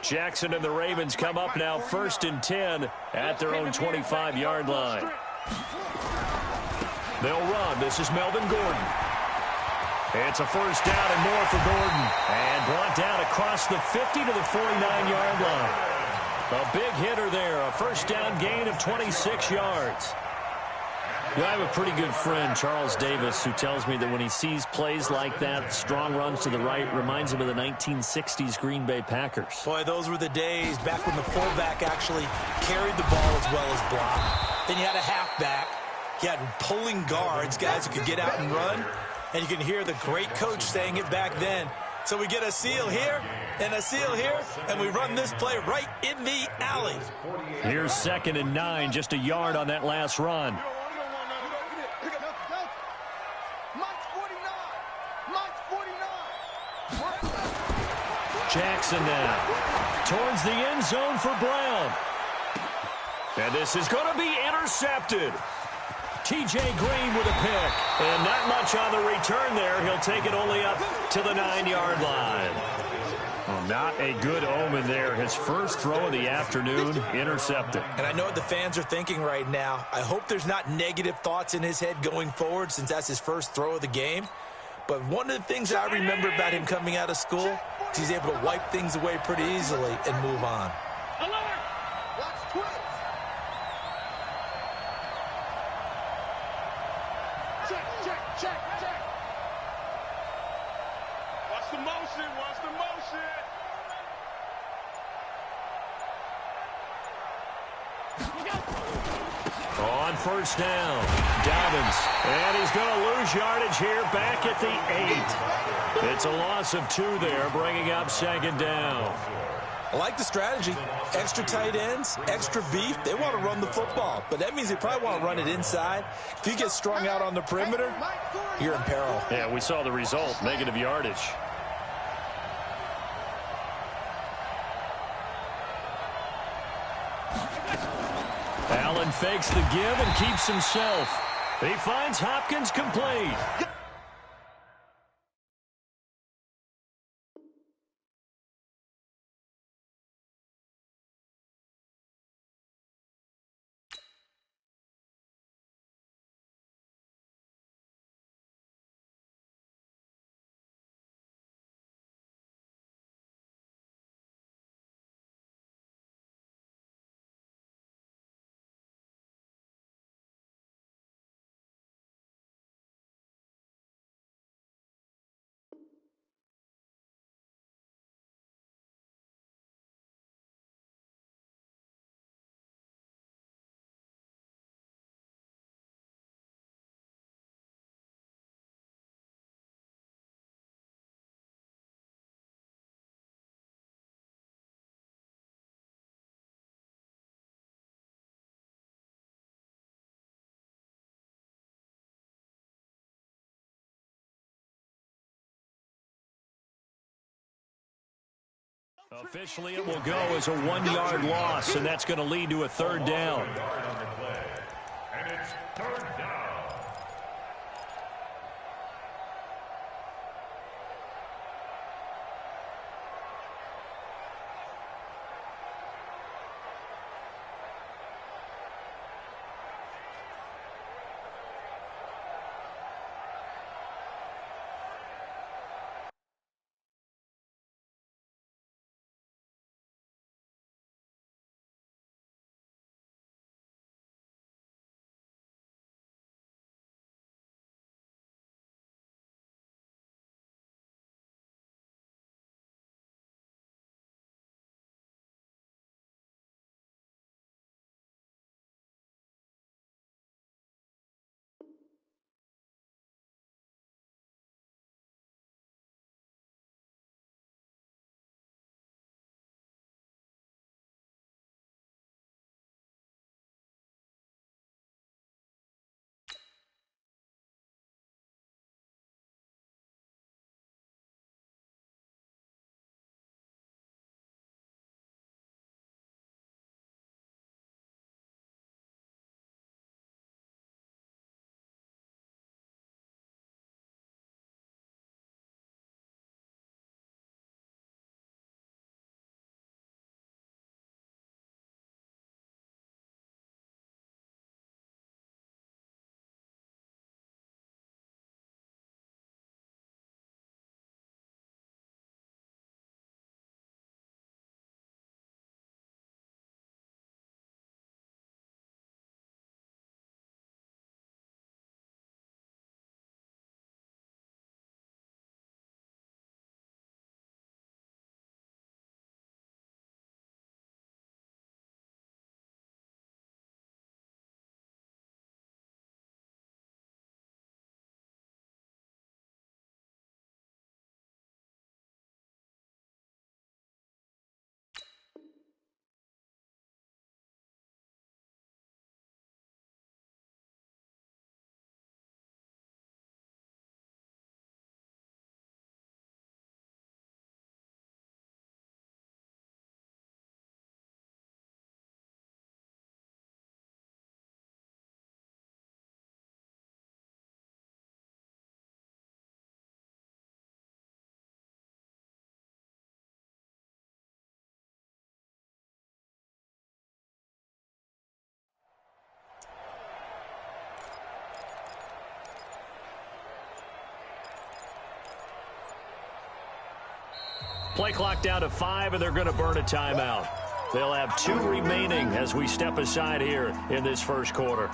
Jackson and the Ravens come up now 1st and 10 at their own 25-yard line. They'll run. This is Melvin Gordon. It's a first down and more for Gordon. And brought down across the 50 to the 49-yard line. A big hitter there. A first down gain of 26 yards. I have a pretty good friend, Charles Davis, who tells me that when he sees plays like that, strong runs to the right, reminds him of the 1960s Green Bay Packers. Boy, those were the days back when the fullback actually carried the ball as well as blocked. Then you had a halfback. You had pulling guards, guys who could get out and run. And you can hear the great coach saying it back then. So we get a seal here and a seal here, and we run this play right in the alley. Here's 2nd and 9, just a yard on that last run. Jackson now towards the end zone for Brown. And this is going to be intercepted. T.J. Green with a pick. And not much on the return there. He'll take it only up to the 9-yard line. Well, not a good omen there. His first throw of the afternoon, intercepted. And I know what the fans are thinking right now. I hope there's not negative thoughts in his head going forward since that's his first throw of the game. But one of the things I remember about him coming out of school is he's able to wipe things away pretty easily and move on. On first down, Dobbins, and he's going to lose yardage here back at the 8. It's a loss of 2 there, bringing up 2nd down. I like the strategy. Extra tight ends, extra beef. They want to run the football, but that means they probably want to run it inside. If you get strung out on the perimeter, you're in peril. Yeah, we saw the result, negative yardage. Allen fakes the give and keeps himself. He finds Hopkins complete. Officially, it will go as a 1-yard loss, and that's going to lead to a 3rd down. Play clock down to 5, and they're going to burn a timeout. They'll have 2 remaining as we step aside here in this first quarter.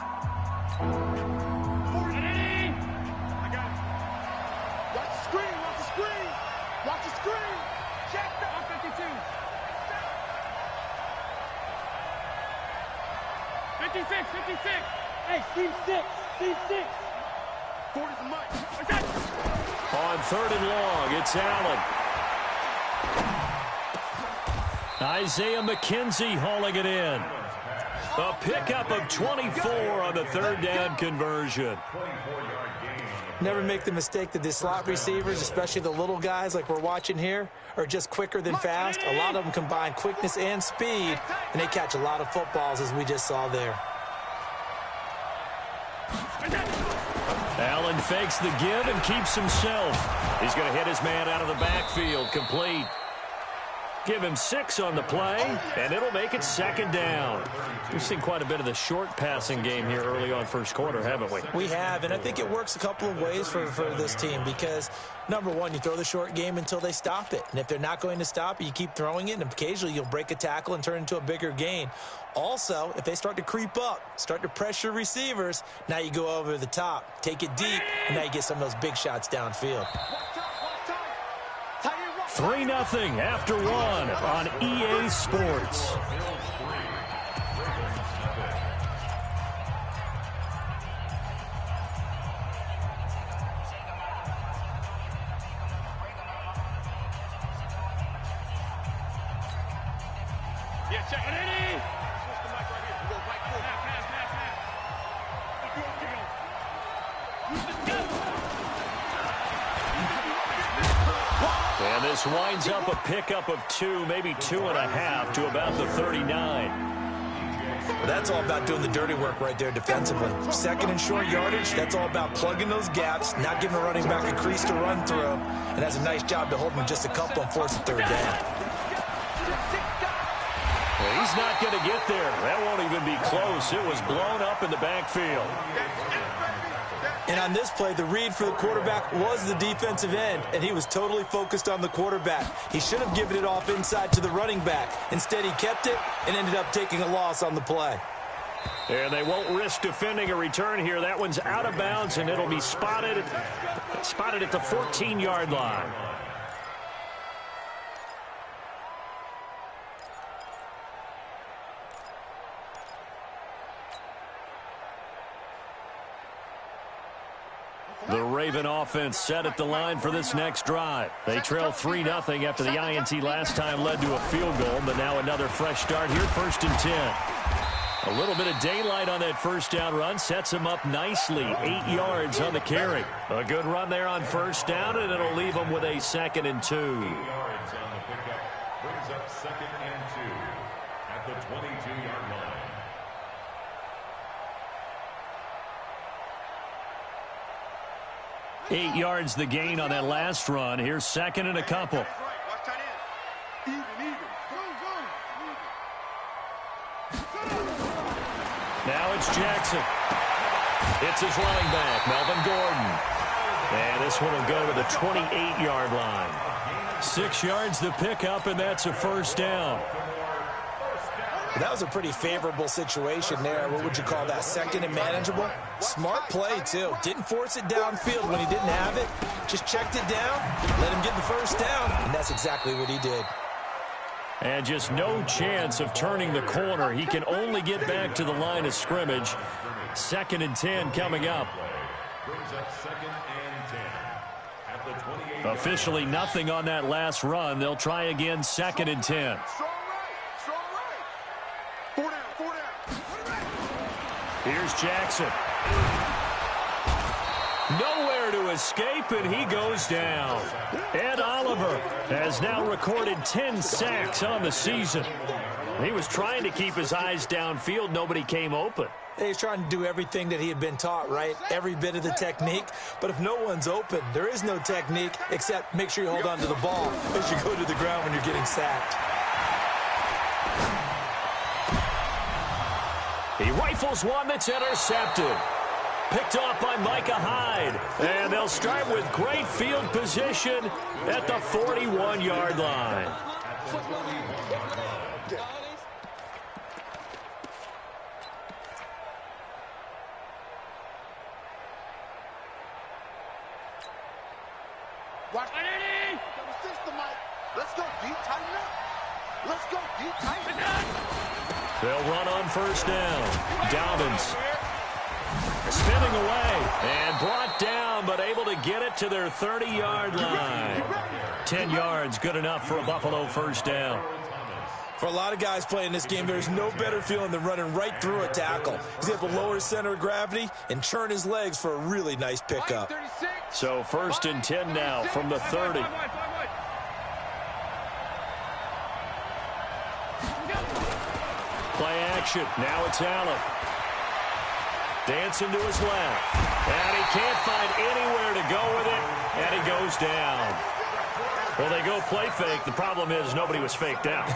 Hey, C6. 40 from Mike. On 3rd and long, it's Allen. Isaiah McKenzie hauling it in. A pickup of 24 on the 3rd down conversion. Never make the mistake that the slot receivers, especially the little guys like we're watching here, are just quicker than fast. A lot of them combine quickness and speed, and they catch a lot of footballs, as we just saw there. Allen fakes the give and keeps himself. He's going to hit his man out of the backfield, complete. Give him 6 on the play, and it'll make it 2nd down. We've seen quite a bit of the short passing game here early on first quarter, haven't we? We have, and I think it works a couple of ways for this team because, number one, you throw the short game until they stop it. And if they're not going to stop it, you keep throwing it, and occasionally you'll break a tackle and turn into a bigger gain. Also, if they start to creep up, start to pressure receivers, now you go over the top, take it deep, and now you get some of those big shots downfield. 3-0 after 1 on EA Sports. Yeah, check it in. Switch the mic right here. We go right forward. Pass. Use the gun. And this winds up a pickup of 2, maybe 2.5 to about the 39. Well, that's all about doing the dirty work right there defensively. 2nd and short yardage, that's all about plugging those gaps, not giving a running back a crease to run through, and that's a nice job to hold him just a couple and force a 3rd down. Well, he's not going to get there. That won't even be close. It was blown up in the backfield. And on this play, the read for the quarterback was the defensive end, and he was totally focused on the quarterback. He should have given it off inside to the running back. Instead, he kept it and ended up taking a loss on the play. And they won't risk defending a return here. That one's out of bounds, and it'll be spotted at the 14-yard line. The Raven offense set at the line for this next drive. They trail 3-0 after the INT last time led to a field goal, but now another fresh start here, 1st and 10. A little bit of daylight on that first down run sets him up nicely. 8 yards on the carry. A good run there on 1st down, and it'll leave him with a 2nd and 2. 8 yards on the pickup brings up 2nd and 2 at the 22-yard line. Eight yards the gain on that last run. Here's 2nd and a couple. Now it's Jackson. It's his running back, Melvin Gordon. And this one will go to the 28-yard line. 6 yards the pickup, and that's a 1st down. That was a pretty favorable situation there. What would you call that? 2nd and manageable? Smart play, too. Didn't force it downfield when he didn't have it. Just checked it down, let him get the 1st down, and that's exactly what he did. And just no chance of turning the corner. He can only get back to the line of scrimmage. 2nd and 10 coming up. Officially nothing on that last run. They'll try again, 2nd and 10. Here's Jackson. Nowhere to escape, and he goes down. Ed Oliver has now recorded 10 sacks on the season. He was trying to keep his eyes downfield. Nobody came open. He's trying to do everything that he had been taught, right? Every bit of the technique. But if no one's open, there is no technique except make sure you hold on to the ball as you go to the ground when you're getting sacked. He rifles one that's intercepted. picked off by Micah Hyde. And they'll start with great field position at the 41-yard line. Watch it. Let's go deep, tighten up. Let's go deep, tighten up. They'll run on first down. Dobbins spinning away and brought down, but able to get it to their 30-yard line. 10 yards, good enough for a Buffalo first down. For a lot of guys playing this game, there's no better feeling than running right through a tackle. He's able to lower his center of gravity and churn his legs for a really nice pickup. So 1st and 10 now from the 30. Play action. Now it's Allen. Dancing to his left. And he can't find anywhere to go with it. And he goes down. Well, they go play fake. The problem is nobody was faked out.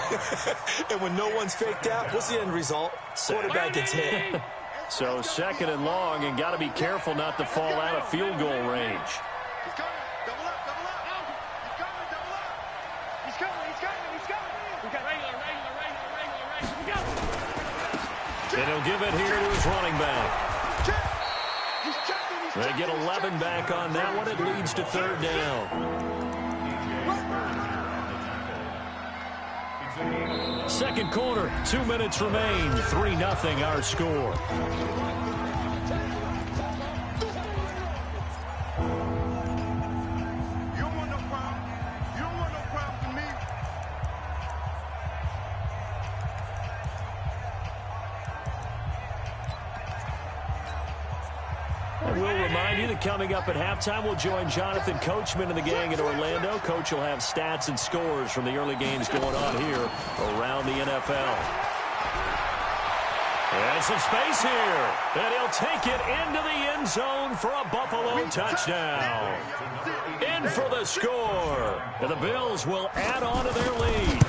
And when no one's faked out, what's the end result? Quarterback gets hit. So 2nd and long, and got to be careful not to fall out of field goal range. He's coming. Double up. He's coming, double up. He's coming. We got regular. We go. And he'll give it here to his running back. They get 11 back on that one. It leads to 3rd down. 2nd quarter, 2 minutes remain. 3-0 our score. You don't want no problem. You don't want no problem with me. And we'll remind you that coming up at halftime, we'll join Jonathan Coachman and the gang in Orlando. Coach will have stats and scores from the early games going on here around the NFL. And some space here. And he'll take it into the end zone for a Buffalo touchdown. In for the score. And the Bills will add on to their lead.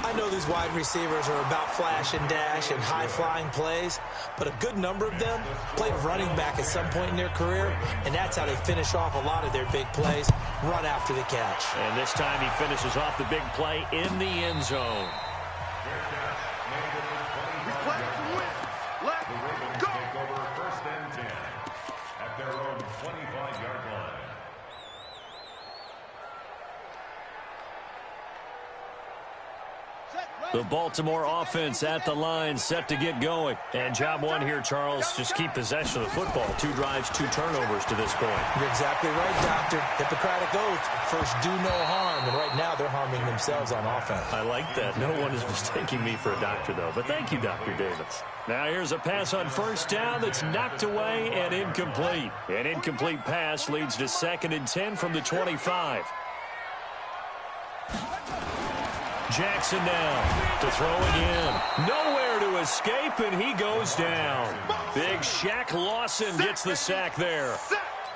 I know these wide receivers are about flash and dash and high-flying plays, but a good number of them played running back at some point in their career, and that's how they finish off a lot of their big plays, run after the catch. And this time he finishes off the big play in the end zone. We play to win. Let's go. Take over 1st and 10 at their own 25-yard line. The Baltimore offense at the line, set to get going. And job one here, Charles, just keep possession of the football. 2 drives, 2 turnovers to this point. You're exactly right, Doctor. Hippocratic oath. First, do no harm. And right now, they're harming themselves on offense. I like that. No one is mistaking me for a doctor, though. But thank you, Dr. Davis. Now here's a pass on first down that's knocked away and incomplete. An incomplete pass leads to 2nd and 10 from the 25. Jackson now to throw again. Nowhere to escape, and he goes down. Big Shaq Lawson gets the sack there.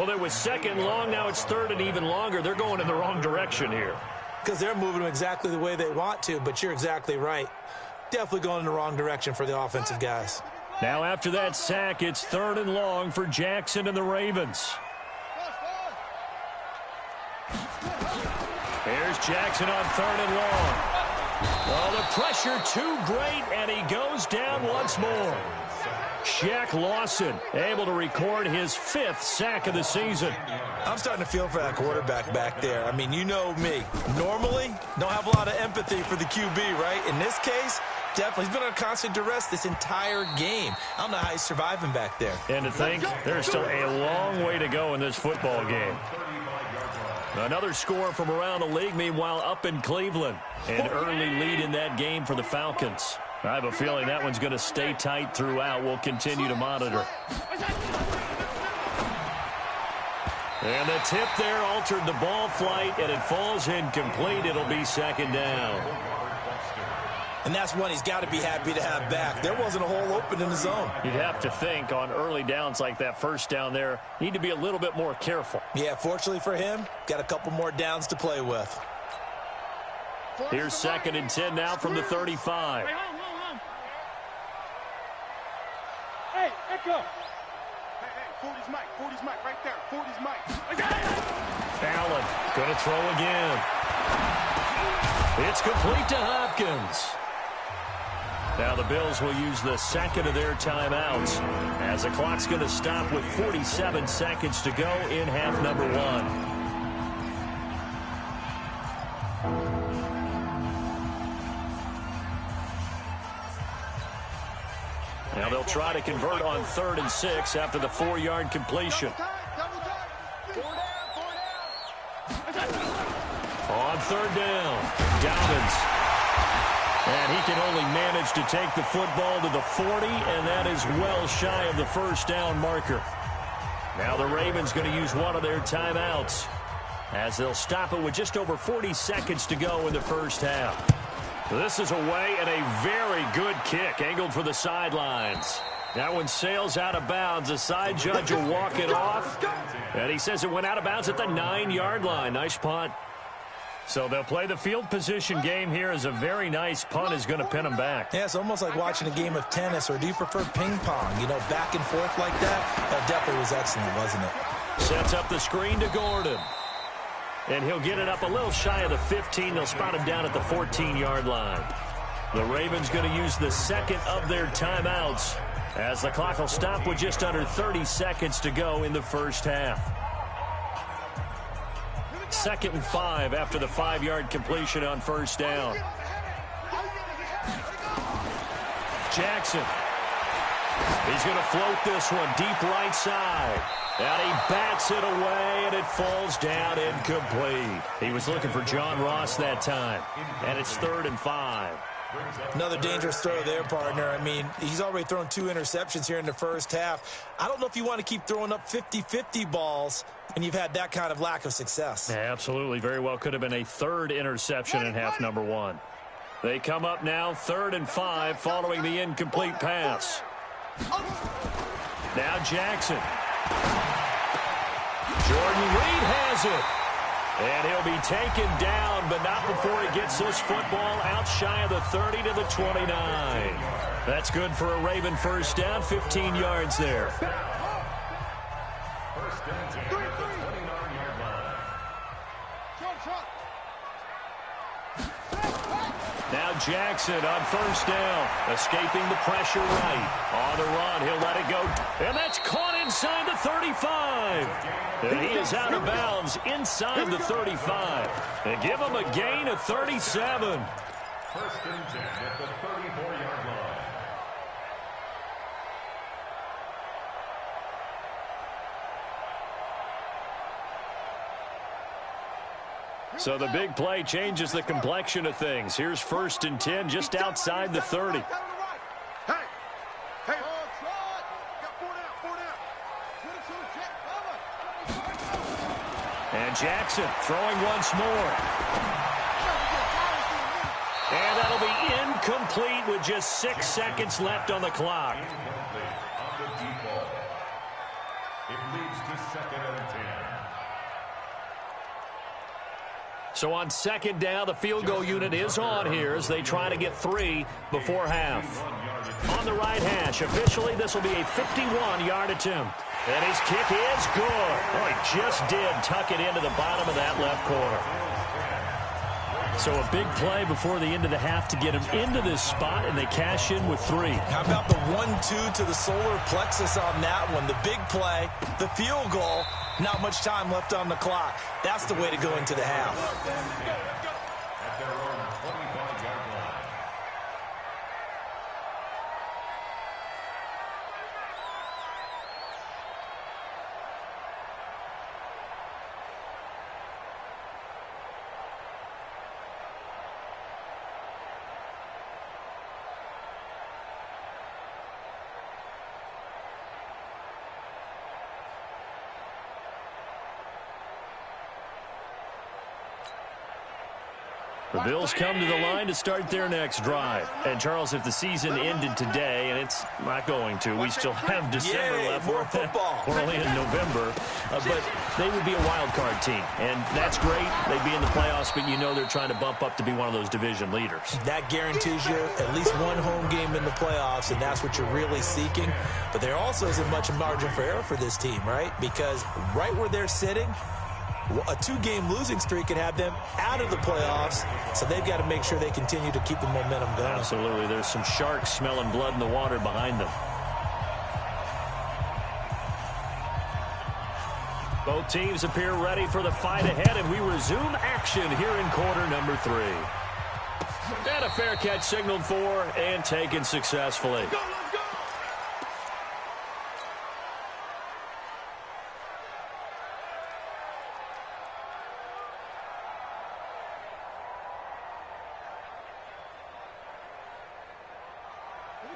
Well, it was 2nd and long. Now it's 3rd and even longer. They're going in the wrong direction here. Because they're moving them exactly the way they want to, but you're exactly right. Definitely going in the wrong direction for the offensive guys. Now after that sack, it's 3rd and long for Jackson and the Ravens. Here's Jackson on 3rd and long. Well, the pressure too great, and he goes down once more. Shaq Lawson able to record his 5th sack of the season. I'm starting to feel for that quarterback back there. I mean, you know me. Normally, don't have a lot of empathy for the QB, right? In this case, definitely. He's been on constant duress this entire game. I don't know how he's surviving back there. And to think, there's still a long way to go in this football game. Another score from around the league, meanwhile, up in Cleveland. An early lead in that game for the Falcons. I have a feeling that one's going to stay tight throughout. We'll continue to monitor. And the tip there altered the ball flight, and it falls incomplete. It'll be 2nd down. And that's one he's got to be happy to have back. There wasn't a hole open in the zone. You'd have to think on early downs like that first down there, need to be a little bit more careful. Yeah, fortunately for him, got a couple more downs to play with. Here's 2nd and 10 now from the 35. Hey, Echo. Hey, 40's Mike. 40's Mike right there. 40's Mike. Allen going to throw again. It's complete to Hopkins. Now the Bills will use the second of their timeouts as the clock's going to stop with 47 seconds to go in half number one. Now they'll try to convert on 3rd and 6 after the 4-yard completion. On 3rd down, Dobbins. And he can only manage to take the football to the 40, and that is well shy of the first down marker. Now the Ravens going to use one of their timeouts as they'll stop it with just over 40 seconds to go in the first half. This is away and a very good kick angled for the sidelines. That one sails out of bounds. The side judge will walk it off, and he says it went out of bounds at the 9-yard line. Nice punt. So they'll play the field position game here as a very nice punt is going to pin them back. Yeah, it's almost like watching a game of tennis, or do you prefer ping pong? You know, back and forth like that? That definitely was excellent, wasn't it? Sets up the screen to Gordon. And he'll get it up a little shy of the 15. They'll spot him down at the 14-yard line. The Ravens going to use the second of their timeouts as the clock will stop with just under 30 seconds to go in the first half. 2nd and 5 after the 5-yard completion on first down. Jackson. He's going to float this one deep right side. And he bats it away, and it falls down incomplete. He was looking for John Ross that time. And it's 3rd and 5. Another dangerous throw there, partner. I mean, he's already thrown 2 interceptions here in the first half. I don't know if you want to keep throwing up 50-50 balls and you've had that kind of lack of success. Yeah, absolutely. Very well could have been a 3rd interception in half number 1. They come up now 3rd and 5 following the incomplete pass. Now Jackson. Jordan Reed has it. And he'll be taken down, but not before he gets this football out shy of the 30 to the 29. That's good for a Raven first down, 15 yards there. First and 10 at the 29-yard line. Now Jackson on first down, escaping the pressure right. On the run, he'll let it go. And that's caught inside the 35. And he is out of bounds inside the 35. And give him a gain of 37. First and 10 at the 34-yard line. So the big play changes the complexion of things. Here's 1st and 10 just outside the 30. Hey, And Jackson throwing once more. And that'll be incomplete with just 6 seconds left on the clock. Incomplete on the deep ball. It leads to 2nd and 10. So on 2nd down, the field goal unit is on here as they try to get 3 before half. On the right hash, officially this will be a 51-yard attempt. And his kick is good. Oh, he just did tuck it into the bottom of that left corner. So a big play before the end of the half to get him into this spot, and they cash in with 3. How about the 1-2 to the solar plexus on that one? The big play, the field goal, not much time left on the clock. That's the way to go into the half. At their own 25-yard line. The Bills come to the line to start their next drive. And, Charles, if the season ended today, and it's not going to, we still have December left. More football. We're only in November. But they would be a wild card team. And that's great. They'd be in the playoffs, but you know they're trying to bump up to be one of those division leaders. That guarantees you at least one home game in the playoffs, and that's what you're really seeking. But there also isn't much margin for error for this team, right? Because right where they're sitting, a 2-game losing streak could have them out of the playoffs, so they've got to make sure they continue to keep the momentum going. Absolutely. There's some sharks smelling blood in the water behind them. Both teams appear ready for the fight ahead, and we resume action here in quarter number 3. And a fair catch signaled for and taken successfully.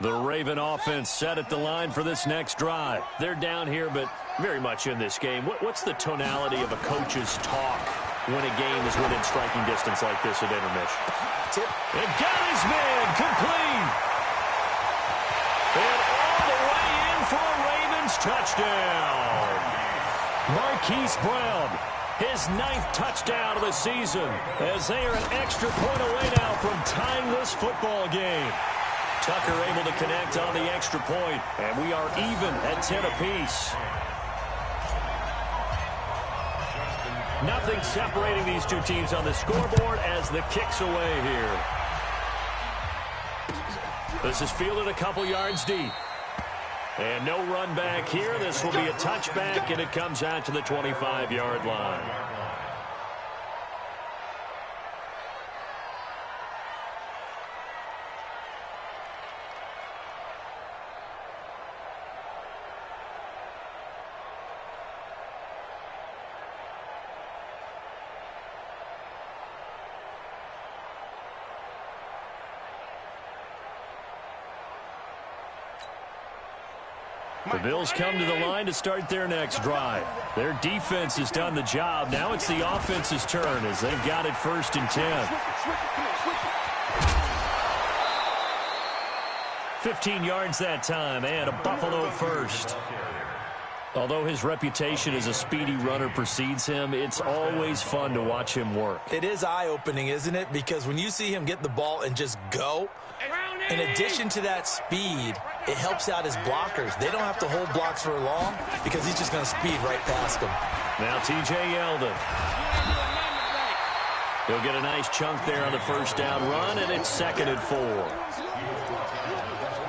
The Raven offense set at the line for this next drive. They're down here, but very much in this game. What's the tonality of a coach's talk when a game is within striking distance like this at intermission? And got his man complete. And all the way in for a Ravens touchdown. Marquise Brown, his 9th touchdown of the season, as they are an extra point away now from tying this football game. Tucker able to connect on the extra point, and we are even at 10 apiece. Nothing separating these two teams on the scoreboard as the kick's away here. This is fielded a couple yards deep. And no run back here. This will be a touchback, and it comes out to the 25-yard line. The Bills come to the line to start their next drive. Their defense has done the job. Now it's the offense's turn as they've got it 1st and 10. 15 yards that time, and a Buffalo first. Although his reputation as a speedy runner precedes him, it's always fun to watch him work. It is eye-opening, isn't it? Because when you see him get the ball and just go, in addition to that speed, it helps out his blockers. They don't have to hold blocks for long because he's just going to speed right past them. Now T.J. Yeldon. He'll get a nice chunk there on the first down run, and it's 2nd and 4.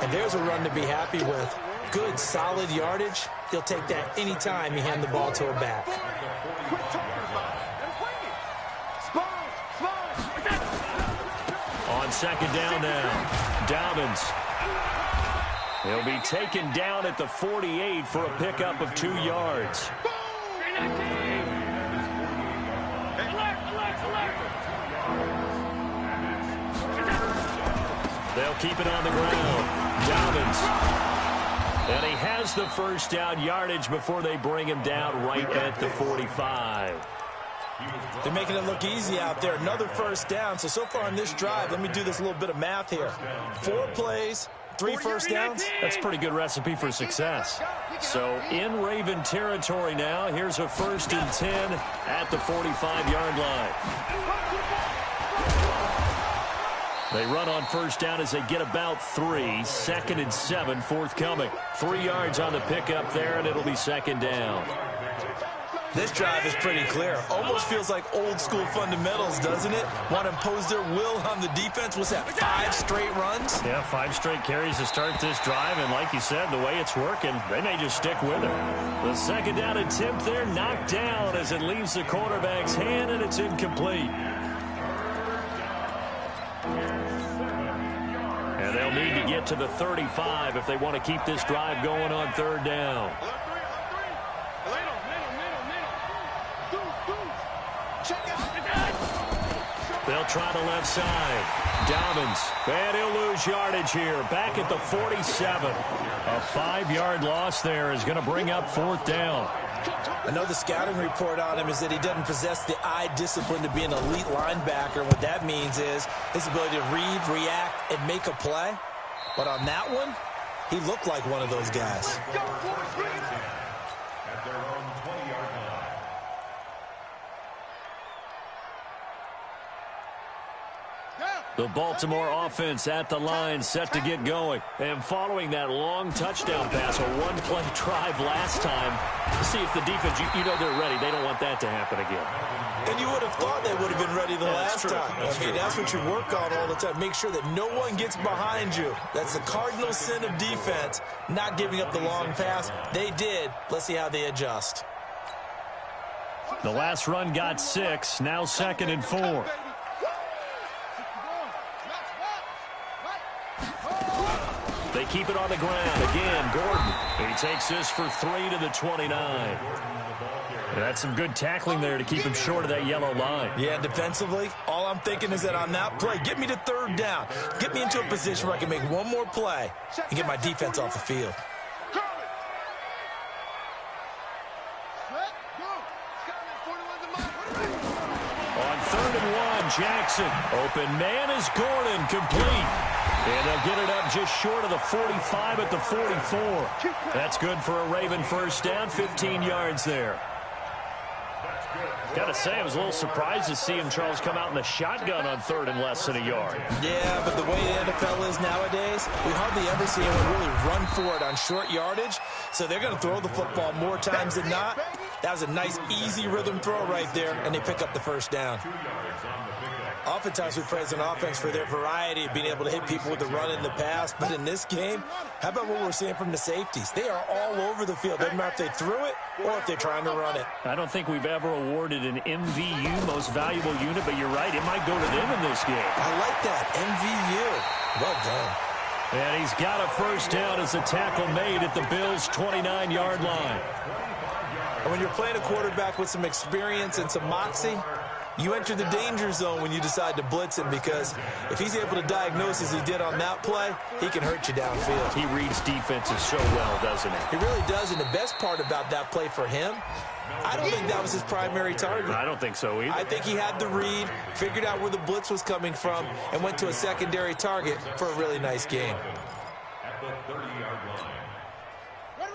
And there's a run to be happy with. Good, solid yardage. He'll take that anytime you hand the ball to a back. On 2nd down now, Dobbins. He'll be taken down at the 48 for a pickup of 2 yards. They'll keep it on the ground. Dobbins. And he has the first down yardage before they bring him down right at the 45. They're making it look easy out there. Another first down. So far on this drive, let me do this little bit of math here. 4 plays, 3 first downs. That's a pretty good recipe for success. So in Raven territory now, here's a 1st and 10 at the 45-yard line. They run on first down as they get about 3. 2nd and 7 forthcoming. 3 yards on the pickup there, and it'll be 2nd down. This drive is pretty clear. Almost feels like old school fundamentals, doesn't it? Want to impose their will on the defense. What's that, 5 straight runs? Yeah, 5 straight carries to start this drive, and like you said, the way it's working, they may just stick with it. The 2nd down attempt there knocked down as it leaves the quarterback's hand, and it's incomplete. And they'll need to get to the 35 if they want to keep this drive going on 3rd down. They'll try the left side. Dobbins, and he'll lose yardage here. Back at the 47. A 5-yard loss there is going to bring up 4th down. I know the scouting report on him is that he doesn't possess the eye discipline to be an elite linebacker. What that means is his ability to read, react, and make a play. But on that one, he looked like one of those guys. At their own 20-yard line. The Baltimore offense at the line, set to get going. And following that long touchdown pass, a one-play drive last time, to see if the defense, you know they're ready. They don't want that to happen again. And you would have thought they would have been ready the last time. That's what you work on all the time. Make sure that no one gets behind you. That's the cardinal sin of defense, not giving up the long pass. They did. Let's see how they adjust. The last run got 6, now 2nd and 4. They keep it on the ground. Again, Gordon. He takes this for 3 to the 29. That's some good tackling there to keep him short of that yellow line. Yeah, defensively, all I'm thinking is that on that play, get me to 3rd down. Get me into a position where I can make one more play and get my defense off the field. On 3rd and 1, Jackson. Open man is Gordon, complete. And they'll get it up just short of the 45 at the 44. That's good for a Raven first down, 15 yards there. Got to say, I was a little surprised to see him, Charles, come out in the shotgun on 3rd and less than a yard. Yeah, but the way the NFL is nowadays, we hardly ever see anyone really run for it on short yardage. So they're going to throw the football more times than not. That was a nice, easy rhythm throw right there, and they pick up the first down. Oftentimes we praise an offense for their variety of being able to hit people with the run and the pass. But in this game, how about what we're seeing from the safeties? They are all over the field. Doesn't matter if they threw it or if they're trying to run it. I don't think we've ever awarded an MVU, most valuable unit, but you're right, it might go to them in this game. I like that, MVU. Well done. And he's got a first down as a tackle made at the Bills' 29-yard line. And when you're playing a quarterback with some experience and some moxie, you enter the danger zone when you decide to blitz him, because if he's able to diagnose as he did on that play, he can hurt you downfield. He reads defenses so well, doesn't he? He really does, and the best part about that play for him, I don't think that was his primary target. I don't think so either. I think he had the read, figured out where the blitz was coming from, and went to a secondary target for a really nice game. At the 30-yard line.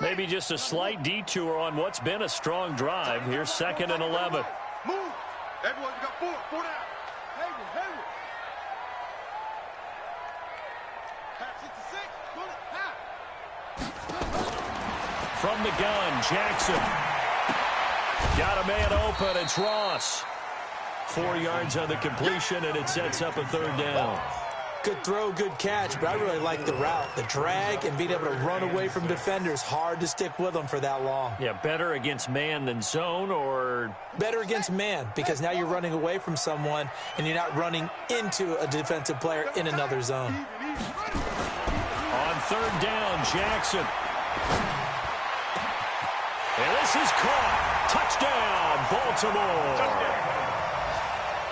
Maybe just a slight detour on what's been a strong drive. Here's 2nd and 11. Move. Everyone, you got 4 down. Hayward. Pass it to 6. From the gun, Jackson. Got a man open. It's Ross. 4 yards on the completion, and it sets up a 3rd down. Good throw, good catch, but I really like the route. The drag and being able to run away from defenders, hard to stick with them for that long. Yeah, better against man than zone, or? Better against man, because now you're running away from someone and you're not running into a defensive player in another zone. On 3rd down, Jackson. And this is caught. Touchdown, Baltimore.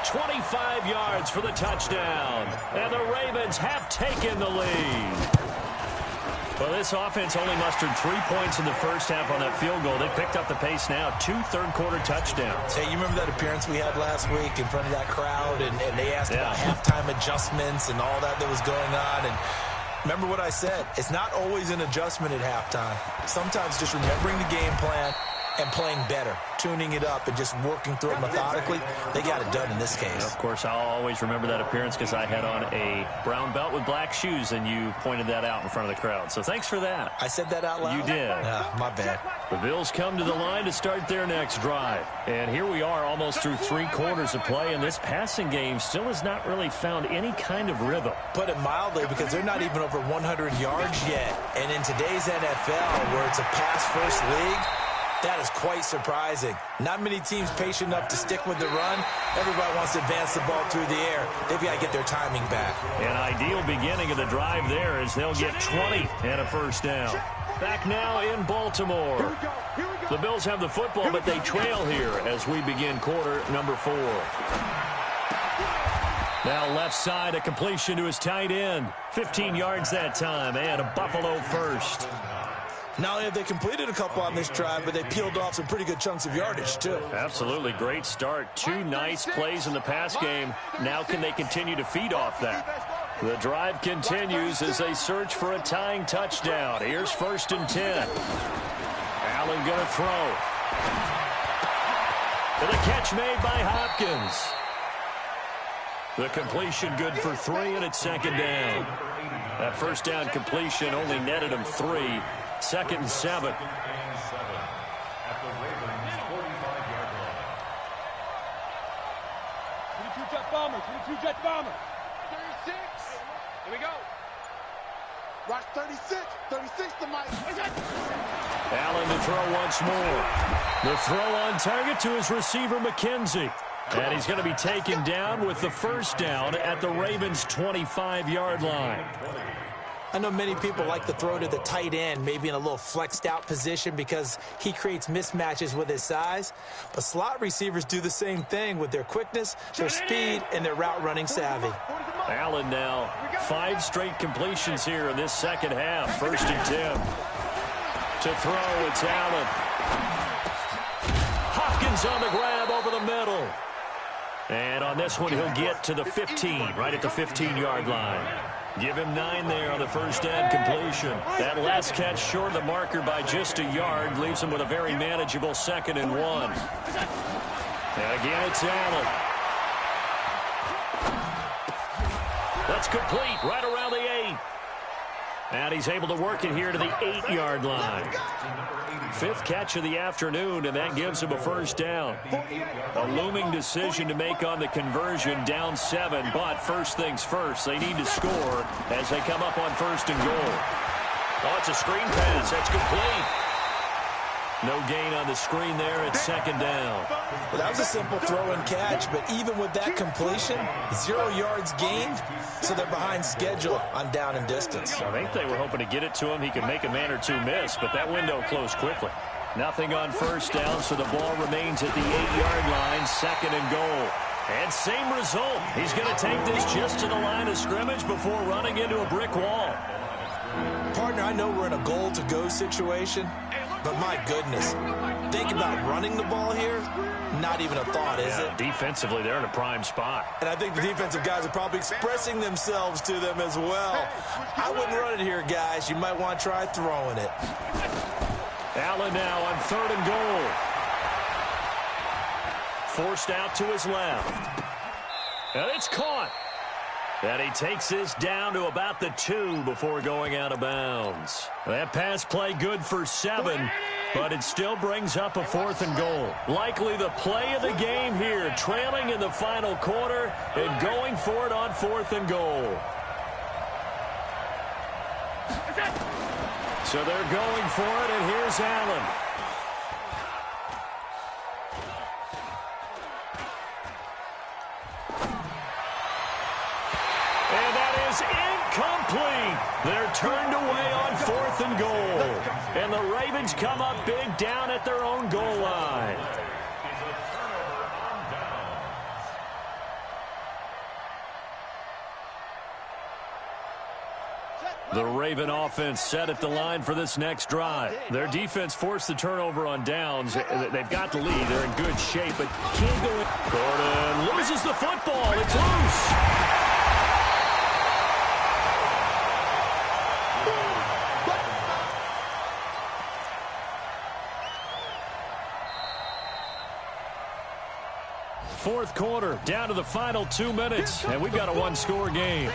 25 yards for the touchdown. And the Ravens have taken the lead. Well, this offense only mustered 3 points in the first half on that field goal. They picked up the pace now. 2 third-quarter touchdowns. Hey, you remember that appearance we had last week in front of that crowd? And they asked about halftime adjustments and all that was going on. And remember what I said. It's not always an adjustment at halftime. Sometimes just remembering the game plan and playing better, tuning it up and just working through it methodically. They got it done in this case. Of course, I'll always remember that appearance because I had on a brown belt with black shoes, and you pointed that out in front of the crowd. So thanks for that. I said that out loud? You did. My bad. The Bills come to the line to start their next drive. And here we are almost through 3 quarters of play, and this passing game still has not really found any kind of rhythm. Put it mildly, because they're not even over 100 yards yet. And in today's NFL, where it's a pass-first league, that is quite surprising. Not many teams patient enough to stick with the run. Everybody wants to advance the ball through the air. They've got to get their timing back. An ideal beginning of the drive there as they'll get 20 and a first down. Back now in Baltimore. The Bills have the football, but they trail here as we begin quarter number 4. Now left side, a completion to his tight end. 15 yards that time, and a Buffalo first. Not only have they completed a couple on this drive, but they peeled off some pretty good chunks of yardage, too. Absolutely great start. 2 nice plays in the pass game. Now can they continue to feed off that? The drive continues as they search for a tying touchdown. Here's 1st and 10. Allen going to throw. And a catch made by Hopkins. The completion good for 3, and it's 2nd down. That first down completion only netted him 3. 2nd and 7. At the Ravens' 45-yard line. 22-jet bomber, 22-jet bomber. 36. Here we go. Watch 36. 36 to Mike. Allen to throw once more. The throw on target to his receiver, McKenzie. And he's going to be taken down with the first down at the Ravens' 25-yard line. I know many people like to throw to the tight end, maybe in a little flexed out position because he creates mismatches with his size. But slot receivers do the same thing with their quickness, their speed, and their route running savvy. Allen now 5 straight completions here in this second half. 1st and 10. To throw, it's Allen. Hopkins on the grab over the middle. And on this one, he'll get to the 15, right at the 15-yard line. Give him 9 there on the first down completion. That last catch short of the marker by just a yard leaves him with a very manageable 2nd and 1. And again, it's Allen. That's complete right around the 8. And he's able to work it here to the 8-yard line. 5th catch of the afternoon, and that gives him a first down. A looming decision to make on the conversion, down 7, but first things first, they need to score as they come up on 1st and goal. Oh, it's a screen pass. That's complete. No gain on the screen there at 2nd down. Well, that was a simple throw and catch, but even with that completion, 0 yards gained, so they're behind schedule on down and distance. I think they were hoping to get it to him. He could make a man or 2 miss, but that window closed quickly. Nothing on first down, so the ball remains at the 8-yard line, 2nd and goal. And same result. He's going to take this just to the line of scrimmage before running into a brick wall. Partner, I know we're in a goal-to-go situation, but my goodness, think about running the ball here. Not even a thought, is it? Defensively, they're in a prime spot. And I think the defensive guys are probably expressing themselves to them as well. I wouldn't run it here, guys. You might want to try throwing it. Allen now on 3rd and goal. Forced out to his left. And it's caught. And he takes this down to about the 2 before going out of bounds. That pass play good for 7, but it still brings up a 4th and goal. Likely the play of the game here, trailing in the final quarter and going for it on 4th and goal. So they're going for it, and here's Allen. And that is incomplete. They're turned away on 4th and goal. And the Ravens come up big down at their own goal line. The Raven offense set at the line for this next drive. Their defense forced the turnover on downs. They've got the lead. They're in good shape, but can't go in. Gordon loses the football. It's loose. Fourth quarter, down to the final 2 minutes, and we've got a 1-score game.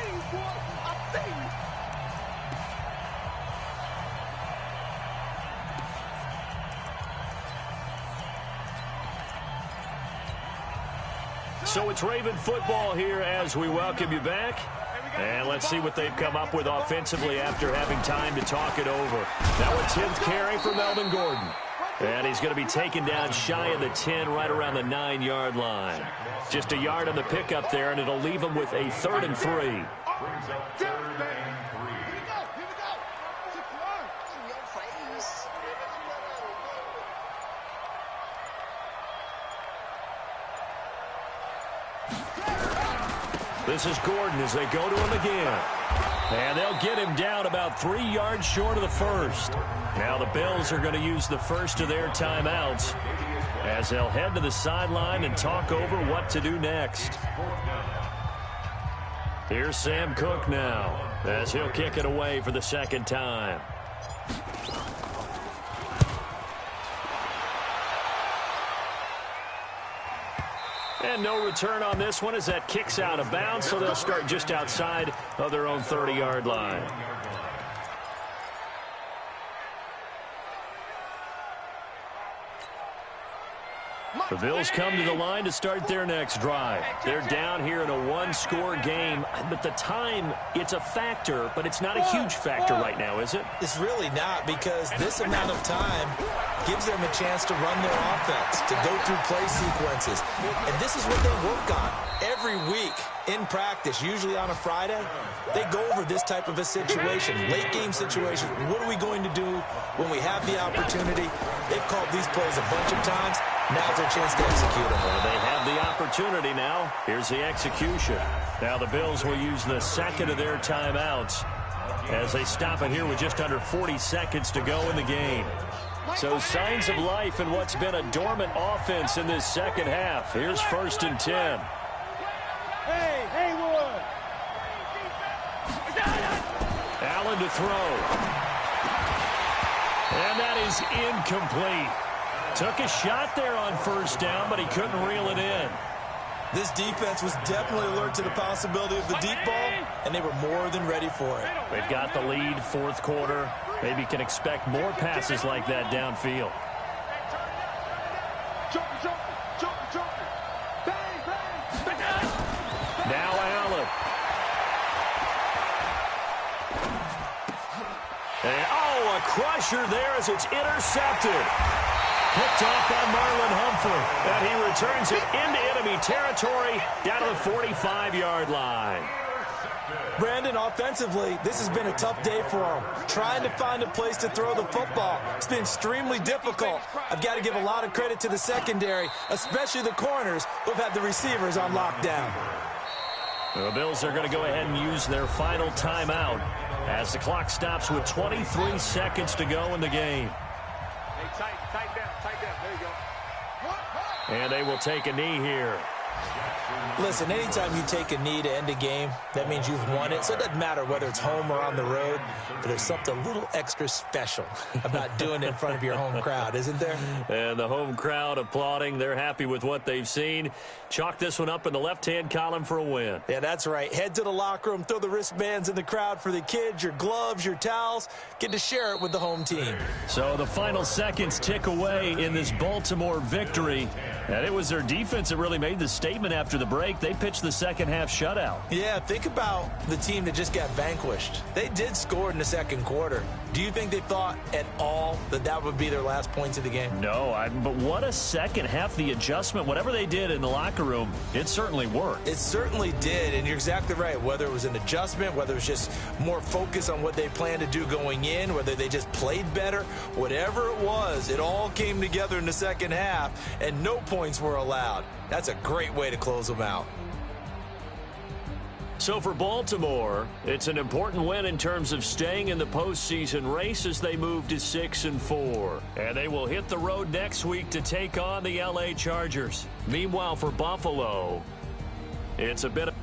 So it's Raven football here as we welcome you back. And let's see what they've come up with offensively after having time to talk it over. Now a 10th carry for Melvin Gordon. And he's going to be taken down shy of the 10, right around the 9-yard line. Just a yard on the pickup there, and it'll leave him with a 3rd and 3. Brings up 3rd and 3. This is Gordon as they go to him again. And they'll get him down about 3 yards short of the first. Now the Bills are going to use the first of their timeouts as they'll head to the sideline and talk over what to do next. Here's Sam Cook now as he'll kick it away for the second time. And no return on this one as that kicks out of bounds, so they'll start just outside of their own 30-yard line. The Bills come to the line to start their next drive. They're down here in a one-score game, but the time, it's a factor, but it's not a huge factor right now, is it? It's really not, because this amount of time gives them a chance to run their offense, to go through play sequences. And this is what they work on every week in practice, usually on a Friday. They go over this type of a situation, late-game situation. What are we going to do when we have the opportunity? They've called these plays a bunch of times. Now's their chance to execute them. Well, they have the opportunity now. Here's the execution. Now the Bills will use the second of their timeouts as they stop it here with just under 40 seconds to go in the game. So signs of life in what's been a dormant offense in this second half. Here's 1st and 10. Hey, Haywood! Allen to throw. And that is incomplete. Took a shot there on 1st down, but he couldn't reel it in. This defense was definitely alert to the possibility of the deep ball, and they were more than ready for it. They've got the lead, 4th quarter. Maybe can expect more passes like that downfield. Now Allen. And, oh, a crusher there as it's intercepted. Picked off by Marlon Humphrey, and he returns it into enemy territory down to the 45-yard line. Brandon, offensively, this has been a tough day for him. Trying to find a place to throw the football. It's been extremely difficult. I've got to give a lot of credit to the secondary, especially the corners who've had the receivers on lockdown. The Bills are going to go ahead and use their final timeout as the clock stops with 23 seconds to go in the game. Tight down. There you go. And they will take a knee here. Listen, anytime you take a knee to end a game, that means you've won it. So it doesn't matter whether it's home or on the road, but there's something a little extra special about doing it in front of your home crowd, isn't there? And the home crowd applauding. They're happy with what they've seen. Chalk this one up in the left-hand column for a win. Yeah, that's right. Head to the locker room, throw the wristbands in the crowd for the kids, your gloves, your towels. Get to share it with the home team. So the final seconds tick away in this Baltimore victory. And it was their defense that really made the statement after the break. They pitched the second half shutout. Yeah, think about the team that just got vanquished. They did score in the second quarter. Do you think they thought at all that that would be their last points of the game? No, but what a second half. The adjustment, whatever they did in the locker room, it certainly worked. It certainly did, and you're exactly right. Whether it was an adjustment, whether it was just more focus on what they planned to do going in, whether they just played better, whatever it was, it all came together in the second half, and no points were allowed. That's a great way to close them out. So for Baltimore, it's an important win in terms of staying in the postseason race as they move to 6-4. And they will hit the road next week to take on the LA Chargers. Meanwhile, for Buffalo, it's a bit of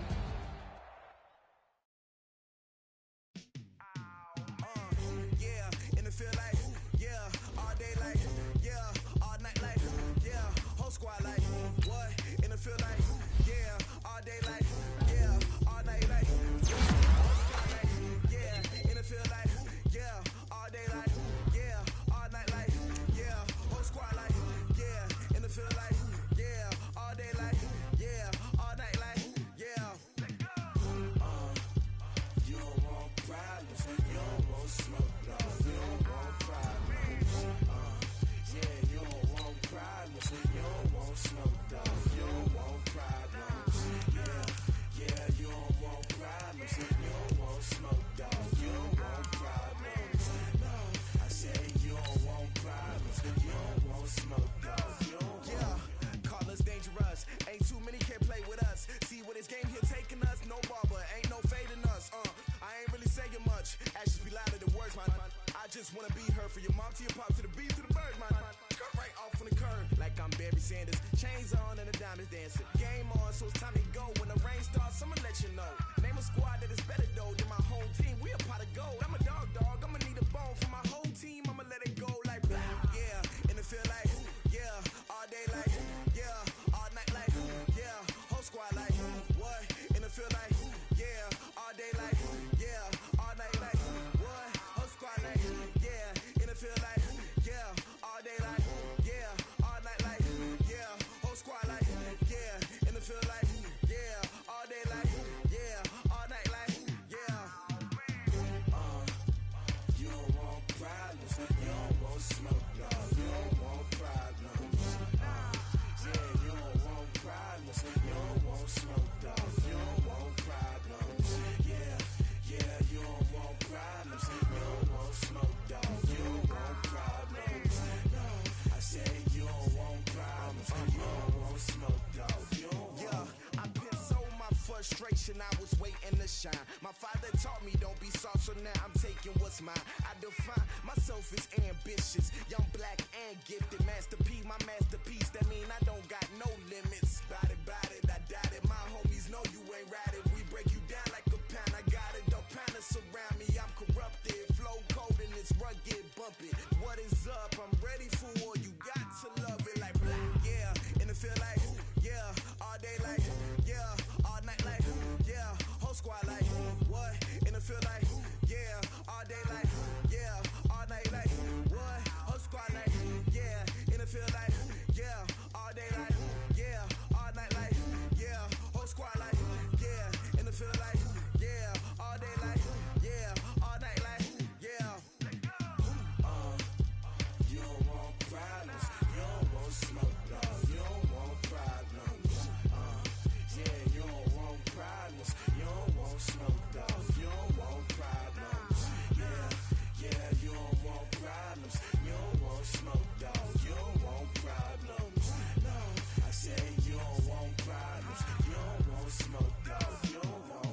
is dancing. Game on, so it's time to go. When the rain starts, I'ma let you know. Name a squad that is better though than my home team. We a pot of gold. I'm a dog, I'ma need a bone for my whole team. I'ma let it go like blah, yeah. And it feel like, yeah. All day like, yeah. All night like, yeah. Whole squad like, what? And it feel like, yeah. All day like, yeah. All night like, what? Whole squad like, yeah. And it feel like, yeah. All day like, yeah. All night like, yeah. Whole squad like, yeah. And it feel like, yeah. All day like, yeah. All night like, yeah. You don't want problems. You don't want smoke, dog. You don't want problems. Yeah, you don't want problems. You don't want smoke, dog. You don't want problems. Yeah, you don't want problems. You don't want smoke, dog. You don't want problems. No, I said you don't want problems. You don't want smoke, dog. You don't want. Yeah, I've been so my frustration, I was waiting to shine. My father taught me don't be soft, so now I'm taking what's mine. I define myself as ambitious, young, black, and gifted. Master P, my masterpiece, that mean I don't got no limits. Bout it, I doubt it. My homies know you ain't ratted. We break you down like a pound. I got it, don't pound us around me. I'm corrupted, flow cold and it's rugged, bump it. What is up? I'm ready for war. You got to love it like black, yeah. And it feel like, yeah. All day like, yeah. All night like, yeah. Whole squad like, what? And it feel like, yeah. All day like, yeah. All night like, what? Whole squad like, yeah. And it feel like, yeah. All day like, yeah. All night like, yeah. Whole squad like, yeah. And it feel like, yeah. All day like, yeah. All night like, yeah. You don't want problems. You don't want smoke, dog. You don't want problems. Yeah, you don't want problems. You don't want smoke, dog. You don't want problems. Yeah, you don't want problems. You don't want smoke, dog. You don't want problems. No, I said you don't want problems. You don't want smoke, dog. You don't want.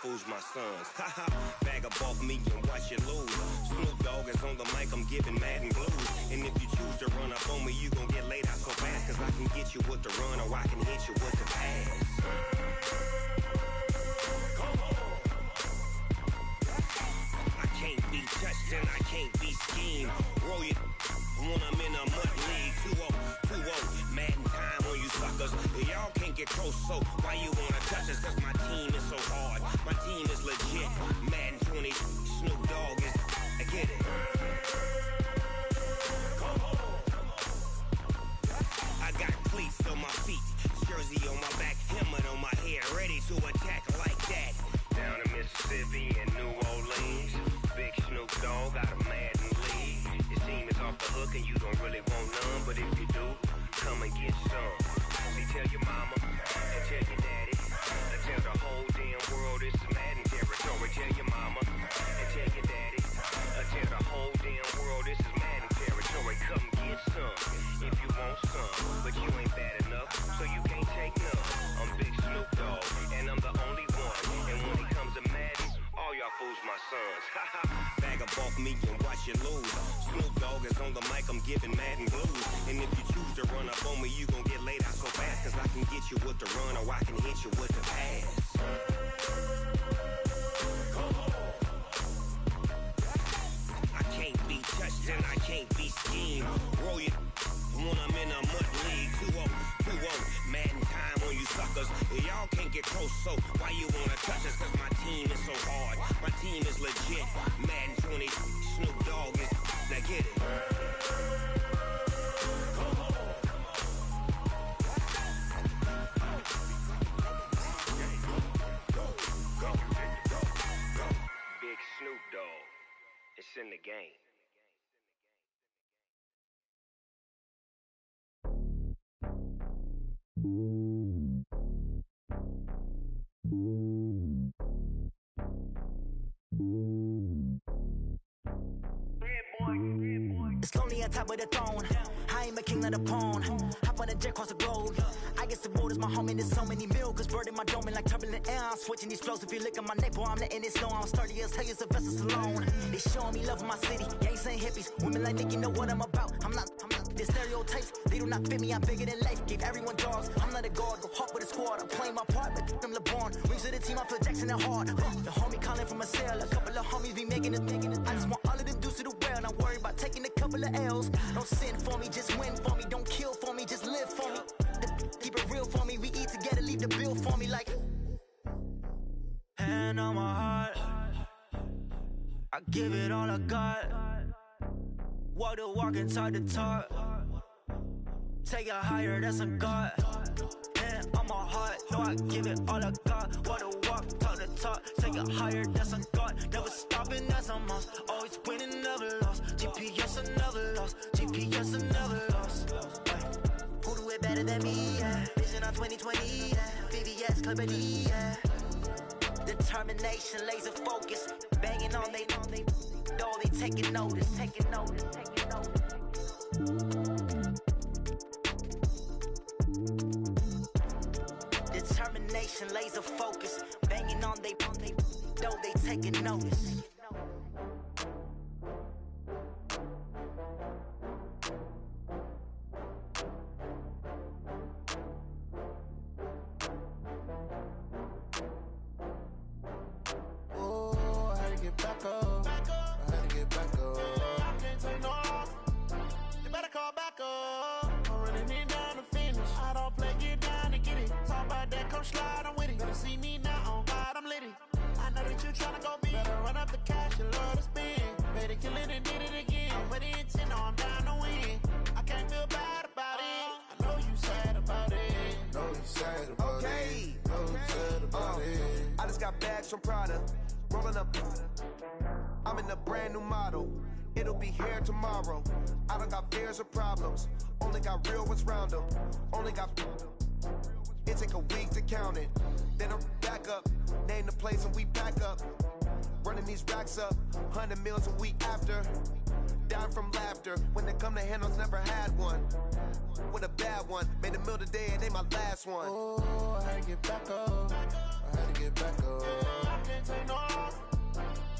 Fools my sons. Haha, bag up off me and watch you lose. Snoop Dogg is on the mic, I'm giving Madden blues. And if you choose to run up on me, you gon' get laid out so fast. Cause I can get you with the run or I can hit you with the pass. Come on. I can't be touched and I can't be schemed. Roll you when I'm in a mud league. 2-0, Madden time on you suckers. Y'all can't get close, so why you wanna touch us? Cause my team is so hard. My team is legit. Madden 20, Snoop Dogg is. I get it. Come on. I got cleats on my feet, jersey on my back, helmet on my head, ready to attack like that. Down in Mississippi and New Orleans, Big Snoop Dogg got a Madden league. Your team is off the hook and you don't really want none, but if you do, come and get some. See, tell your mama and tell your daddy, and tell the whole damn world it's Madden territory. Tell your mama and up off me and watch you lose. Snoop Dogg is on the mic, I'm giving Madden blues. And if you choose to run up on me, you gon' get laid out so fast. Cause I can get you with the run or I can hit you with the pass. I can't be touched and I can't be schemed. Roll you when I'm in a mud league. 2-0, Madden time on you suckers. Y'all can't get close, so why you wanna touch us? Cause my team is so hard, my team is legit. Madden 20, Snoop Dogg is, now get it. Big Snoop Dogg, it's in the game. It's lonely on top of the throne. I ain't a king of the pawn. Hop on a jet across the globe. I guess the road is my home and there's so many milk. Bird in my dome and like turbulent air. I'm switching these flows. If you look at my neck, boy, I'm letting it snow. I'm sturdy as hell, as a vessel alone. They showing me love in my city. Gangs ain't hippies. Women like Nick, you know what I'm about. I'm not. The stereotypes, they do not fit me. I'm bigger than life. Gave everyone jobs. I'm not a guard. Go hawk with a squad. I'm playing my part, but I'm LeBron. Rings of the team, I feel Jackson and hard. The homie calling from a cell. A couple of homies be making it. I just want all of them dudes to the well. Not worry about taking a couple of L's. Don't sin for me, just win for me. Don't kill for me, just live for me. Keep it real for me. We eat together, leave the bill for me like. Hand on my heart, I give it all I got. Walk the walk and talk the talk. Take it higher, that's a God. Hand on my heart, no, I give it all I got. Walk the walk, talk the talk. Take it higher, that's a God. Never stopping, that's a must. Always winning, never lost. GPS, I never lost. GPS, I never lost. Who do it better than me? Yeah. Vision on 2020, yeah. VVS, Clippity, yeah. Determination, laser focus. Banging on they door, they taking notice. Taking notice. Determination, laser focus. Banging on they door, they taking notice. From Prada, rolling up. I'm in a brand new model. It'll be here tomorrow. I don't got fears or problems. Only got real ones round them. Only got. It take a week to count it. Then I'm back up. Name the place and we back up. Running these racks up. 100 meals a week after. Dying from laughter. When it come to handles, never had one. With a bad one. Made a meal today and they my last one. Oh, I had to get back up. I had to get back up. I can't take no loss.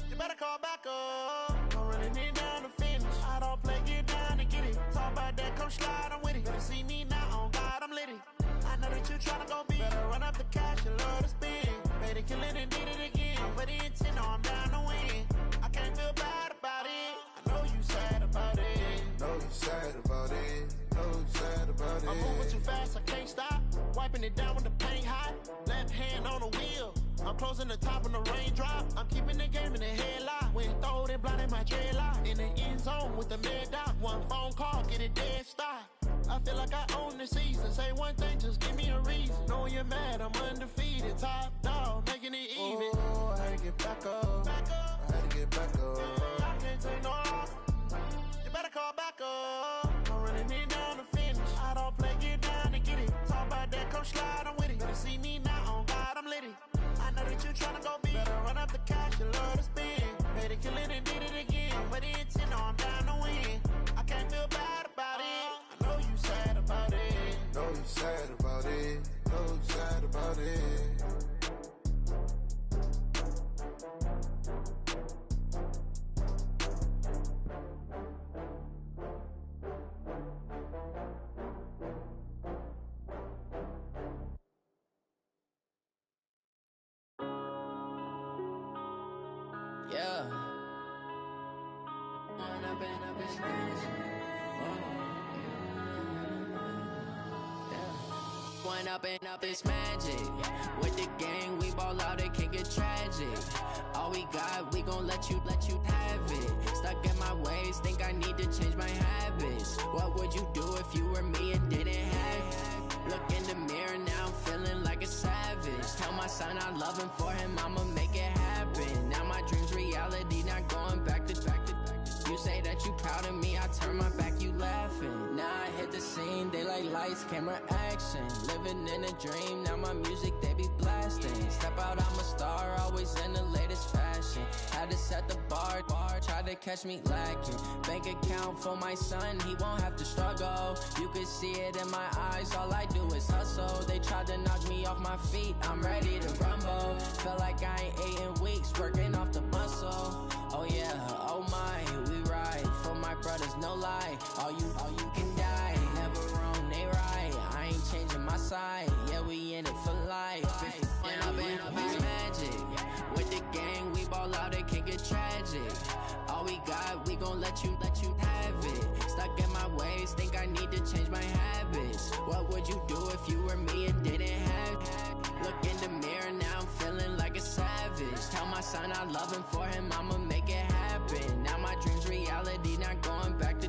You better call back up. I'm running it down to finish. I don't play, get down and get it. Talk about that, come slide, I'm with it. Better see me now, on God, I'm litty. I know that you tryna go big. Better run up the cash, you love to spend. Better kill it and did it again. I'm with the intent, no, I'm down to win. I can't feel bad about it. I know you sad about it. Know you sad about it. Know you sad about it. I'm moving too fast, I can't stop. Wiping it down with the paint hot. Left hand on the wheel. I'm closing the top on the raindrop. I'm keeping the game in the headlock. When throwed and blinded my dreadlock. In the end zone with the mad dot. One phone call, get it dead stop. I feel like I own the season. Say one thing, just give me a reason. Knowing you're mad, I'm undefeated. Top dog, making it even. Oh, I had to get back up. I had to get back up. I can't take no loss. You better call back up. I'm running it down to finish. I don't play, get down and get it. Talk about that, come slide, I'm with it. Better see me now, on God, I'm litty. I know that you tryna go big. Better run up the cash, you love to spend. Better kill it and did it again. But the intent, no, I'm down to win. I can't feel bad about it. I know you sad about it. Know you sad about it. Know you sad about it. up in a bitch mansion. One up and up is magic. With the gang, we ball out, it can get tragic. All we got, we gon' let you have it. Stuck in my ways, think I need to change my habits. What would you do if you were me and didn't have it? Look in the mirror, now I'm feeling like a savage. Tell my son I love him, for him I'ma make it happen. Now my dream's reality, not going back to. You say that you proud of me, I turn my back, you laughing. Now I hit the scene, they like lights, camera, action. Living in a dream, now my music, they be blasting. Step out, I'm a star, always in the latest fashion. Had to set the bar, try to catch me lacking. Bank account for my son, he won't have to struggle. You can see it in my eyes, all I do is hustle. They tried to knock me off my feet, I'm ready to rumble. Feel like I ain't ate in weeks, working off the muscle. Oh yeah, oh my, we ride for my brothers, no lie. All you can die, never wrong, they right. I ain't changing my side, yeah, we in it for life. And up is magic. With the gang, we ball out, it can get tragic. All we got, we gon' let you have it. Stuck in my ways, think I need to change my habits. What would you do if you were me and didn't have it? Look in the mirror, now I'm feeling like a savage. Tell my son I love him, for him I'ma make it happen. Now my dream's reality, not going back to.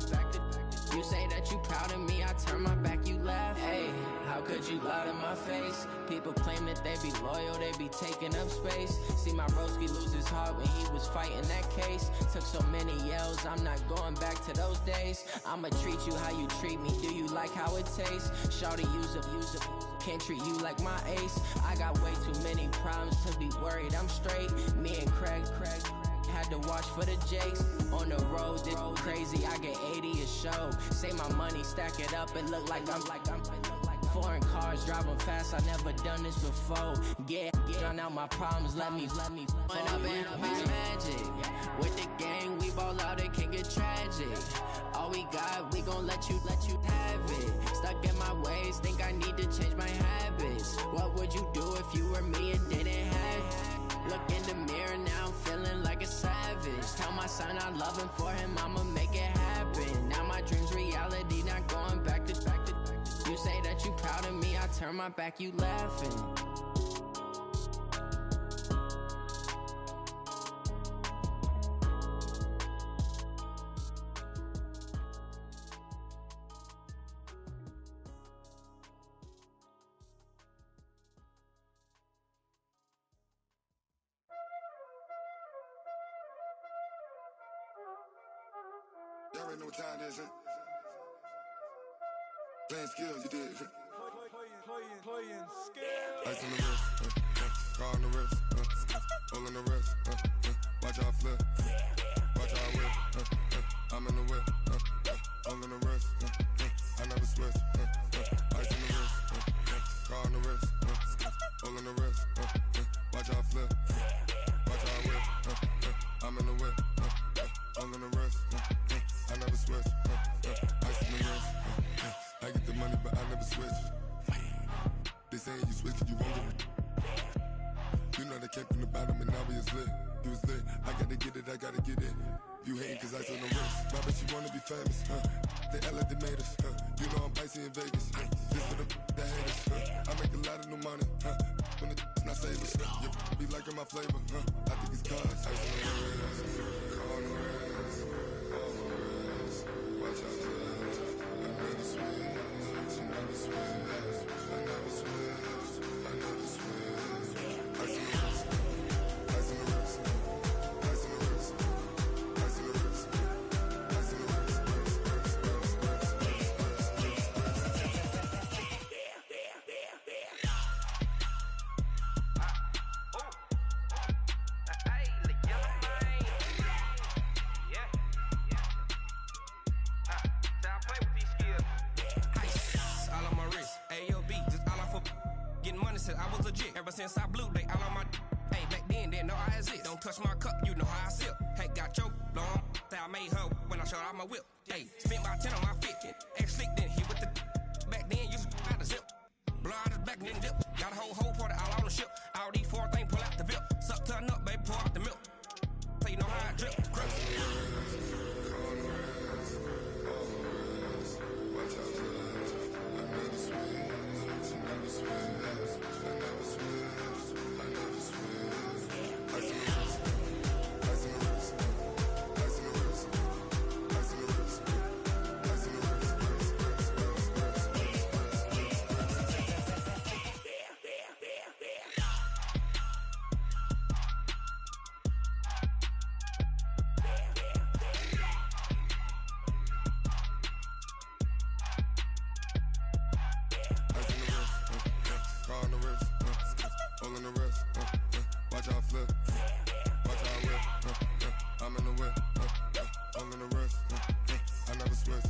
You say that you proud of me, I turn my back, you laugh. Hey, how could you lie to my face? People claim that they be loyal, they be taking up space. See my broski lose his heart when he was fighting that case. Took so many yells, I'm not going back to those days. I'ma treat you how you treat me, do you like how it tastes? Shawty, use up, can't treat you like my ace. I got way too many problems to be worried, I'm straight. Me and Craig had to watch for the Jakes. On the road, this crazy, I get 80 a show. Say my money, stack it up, it look like I'm foreign cars, driving fast, I never done this before. Get drown out my problems, let me One up and up is magic. With the gang, we ball out, it can get tragic. All we got, we gon' let you have it. Stuck in my ways, think I need to change my habits. What would you do if you were me and didn't have it? Look in the mirror, now I'm feeling like a savage. Tell my son I love him, for him I'ma make it happen. Now my dream's reality, not going back to. You say that you proud of me, I turn my back, you laughing. Y'all already know what time it is, huh? Playing skills, you did. Playing skills. Ice on the wrist, car on the wrist, hole in the wrist, watch out flip, watch out whip, I'm in the whip, hole in the wrist, I never switch, ice on the wrist, car on the wrist, hole in the wrist, watch out flip, watch out whip, I'm in the whip, hole in the wrist, I never switch, ice on the wrist, I get the money but I never switch. They saying you switch, you won't get it. You know they came from the bottom and now we is lit. You was lit, I gotta get it, I gotta get it. You hating cause I on the wrist. My bitch, you wanna be famous, They Ella they made us, You know I'm icy in Vegas, This for the that haters, I make a lot of new money, When the not savers, You be liking my flavor, I think it's cause ice on the wrist, on the wrist, on the wrist. Watch out, I never switch, I never switch. I never switch, I never switch. Ice in the wrist, ice in the wrist, ice in the wrist, ice in the wrist, ice in the wrist, I was legit ever since I blew they all on my hey back then didn't know I exist. Don't touch my cup, you know how I sip. Hey, got your long that I made her when I showed out my whip. Hey, spent about 10 on my fit. Ex-slick then hit with the back then used to out the zip. Blow out his back and then dip. Got a whole party all on the ship. All these four things pull out the VIP. Suck to a nut, baby, pour out the milk. So you know how I drip. all in the wrist. Watch how I flip. Watch how I whip. I'm in the whip. All in the wrist. I never switch.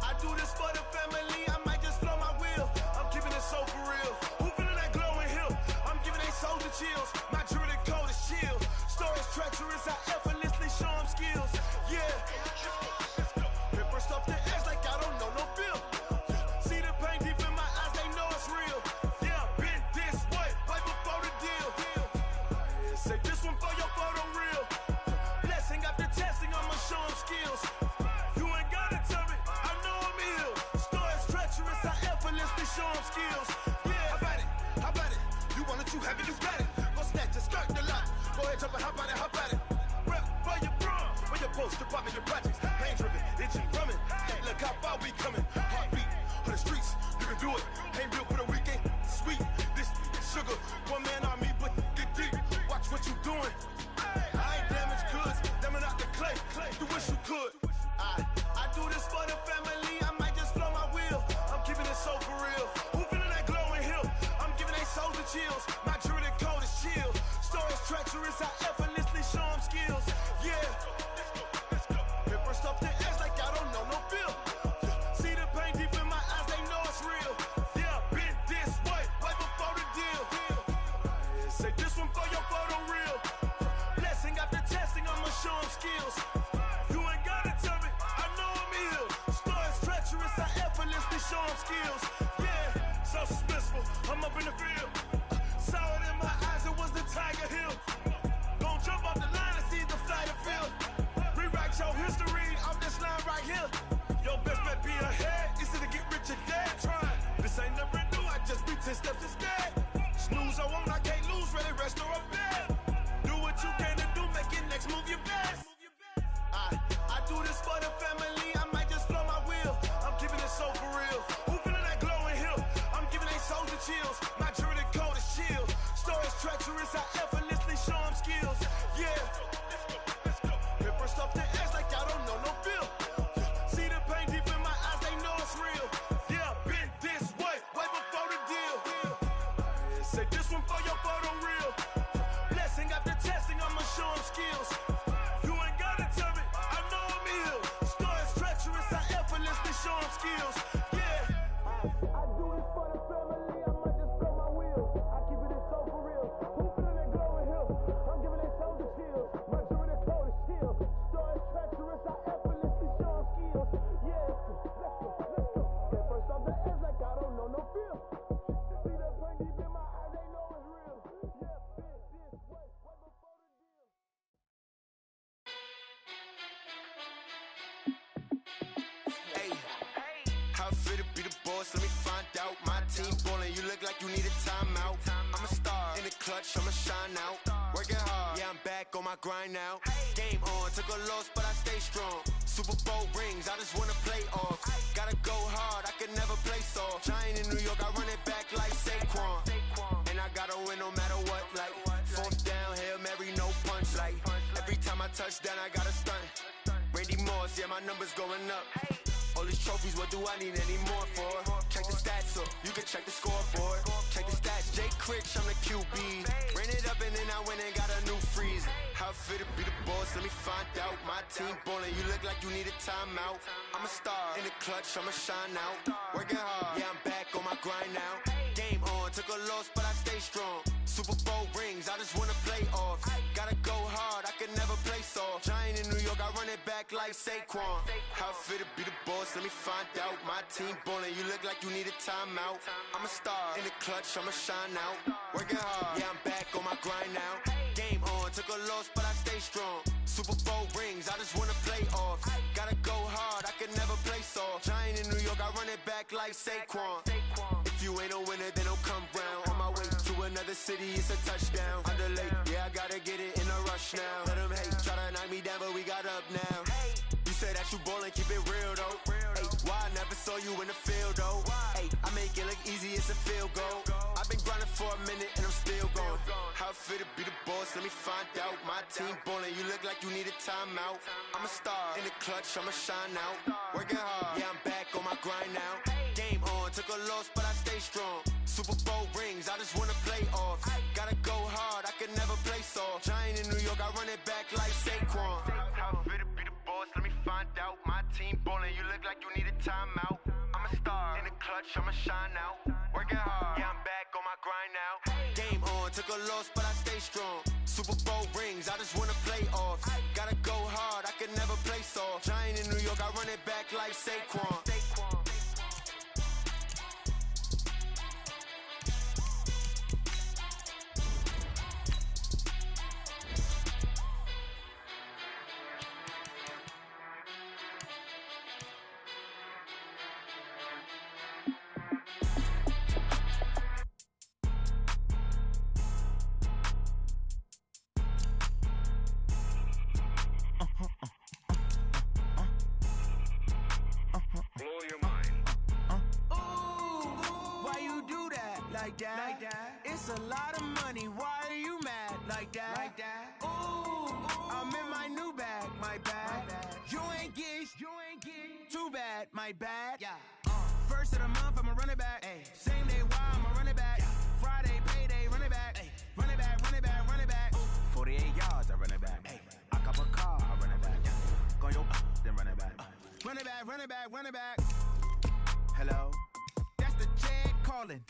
I do this for the family, I might just blow my wheel. I'm keeping it so for real. Who feeling that glowing hill? I'm giving they soldier chills. My jewelry code is chill. Stories treacherous, I effortlessly show them skills. Yeah. Paper stuff the edge like I don't know no feel. See the pain deep in my eyes, they know it's real. Yeah, been this way, right before the deal. Say this one for your photo real. Blessing after testing, I'ma show them skills. You ain't gotta tell me, I know I'm ill. Stories treacherous, I effortlessly show them skills. Yeah, how about it? How about it? You want it, you have it, you got it. Go snatch it, skirt the lot. Go ahead, jump it, how about it? How about it? Rep where you from, where your post, department, your projects. Pain driven, itching, drumming. Look how far we coming. Heartbeat for the streets, you can do it. Ain't built for the weekend. Sweet, this sugar, one man army, but get deep. Watch what you doing. I ain't damaged goods, damn out the clay. You wish you could. I do this for the family, I might just blow my wheel. I'm keeping it so for real. Who feeling that glowing hill? I'm giving they soldier chills. My jewelry code is chill. Stories treacherous, I effortlessly show them skills. Yeah. Paper stuff the edge like I don't know no feel. See the pain deep in my eyes, they know it's real. Yeah, been this way, right before the deal. Say this one for your photo real. Blessing after testing, I'ma show them skills. You ain't gotta tell me, I know I'm ill. Stories treacherous, I effortlessly show them skills. Yeah, so suspenseful, I'm up in the field. Saw it in my eyes, it was the Tiger Hill. Gon' jump off the line and see the flight of field. Rewrite your history off this line right here. Your best bet be ahead, easy to get rich or dead. Trying, this ain't never new, I just be 10 steps instead. Snooze I won't, I can't lose, ready, rest or up bed. Do what you can to do, make it next move your best. I do this for the family, I might just blow my wheel. I'm keeping it so for real. Who feeling that glowing hill? I'm giving they soldier chills. My jewelry code is chill. Stories treacherous, I effortlessly show them skills. Yeah. Paper stuff the edge like I don't know no feel. See the pain deep in my eyes, they know it's real. Yeah, been this way, right before the deal. Say this one for your photo real. Blessing after testing, I'ma show them skills. You ain't gotta tell me, I know I'm ill. Stories treacherous, I effortlessly show them skills. Yeah. I do this for the family, I might just blow my wheel. I keep it so for real. Who feeling that glowing hill? I'm giving they soldier chills. My jewelry code is chill. Stories treacherous, I effortlessly show them skills. Yeah, let's go. Get first off the edge like I don't know no feel. See that pain deep in my eyes, they know it's real. Yeah, been this way, right before the deal. Hey, how fit to be the boss? Let me find out. My team ballin', you look like you need a timeout. I'm a star in the clutch, I'ma shine out. Working hard, yeah, I'm back on my grind now. Game on, took a loss, but I stay strong. Super Bowl rings, I just wanna play off. Gotta go hard, I can never play soft. Giant in New York, I run it back like Saquon. And I gotta win no matter what, like fourth down, Hail Mary, no punch. Like every time I touch down, I gotta stunt. Randy Moss, yeah, my numbers going up. All these trophies, what do I need any more for? Check the stats, so you can check the scoreboard. Check the stats, Jay Critch, I'm the QB. Ran it up and then I went and got a new freeze. How fit to be the boss, let me find out. My team ballin', you look like you need a timeout. I'm a star in the clutch, I'ma shine out. Working hard, yeah, I'm back on my grind now. Game on, took a loss, but I stay strong. Super Bowl rings, I just wanna play off. Gotta go hard, I can never play soft. Giant in New York, I run it back like Saquon. How fit to be the boss, let me find out. My team ballin', you look like you need a timeout. I'm a star in the clutch, I'ma shine out. Working hard, yeah, I'm back on my grind now. Game on, took a loss, but I stay strong. Super Bowl rings, I just wanna play off. Gotta go hard, I can never play soft. Giant in New York, I run it back like Saquon. If you ain't a winner, then don't come round. On my way to another city, it's a touchdown. Underlay, yeah, I gotta get it in a rush now. Let them hate, try to knock me down, but we got up now. You said that you ballin', keep it real though. Ay, why I never saw you in the field though? Ay, I make it look easy, it's a field goal. I've been grinding for a minute and I'm still going. How it feel to be the boss, let me find out. My team ballin', you look like you need a timeout. I'm a star in the clutch, I'ma shine out. Working hard, yeah, I'm back on my grind now. Game on, took a loss, but I stay strong. Super Bowl rings, I just wanna play off. Gotta go hard, I can never play soft. Giant in New York, I run it back like Saquon. How it feel to be the boss, let me find out. My team ballin', you look like you need a timeout. I'm a star in the clutch, I'ma shine out. Working hard, yeah, I'm back on my grind now. Game on, took a loss, but I stay strong. Super Bowl rings, I just wanna play off. Gotta go hard, I can never play soft. Giant in New York, I run it back like Saquon. It's a lot of money, why are you mad like that? Ooh, I'm in my new bag, my bad. You ain't geek, too bad, my bad. First of the month, I'ma run it back. Same day, why I'ma run it back. Friday, payday, run it back. Run it back, run it back, run it back. 48 yards, I run it back. I cop a car, I run it back. Go your then run it back. Run it back, run it back, run it back. Hello? That's the check calling.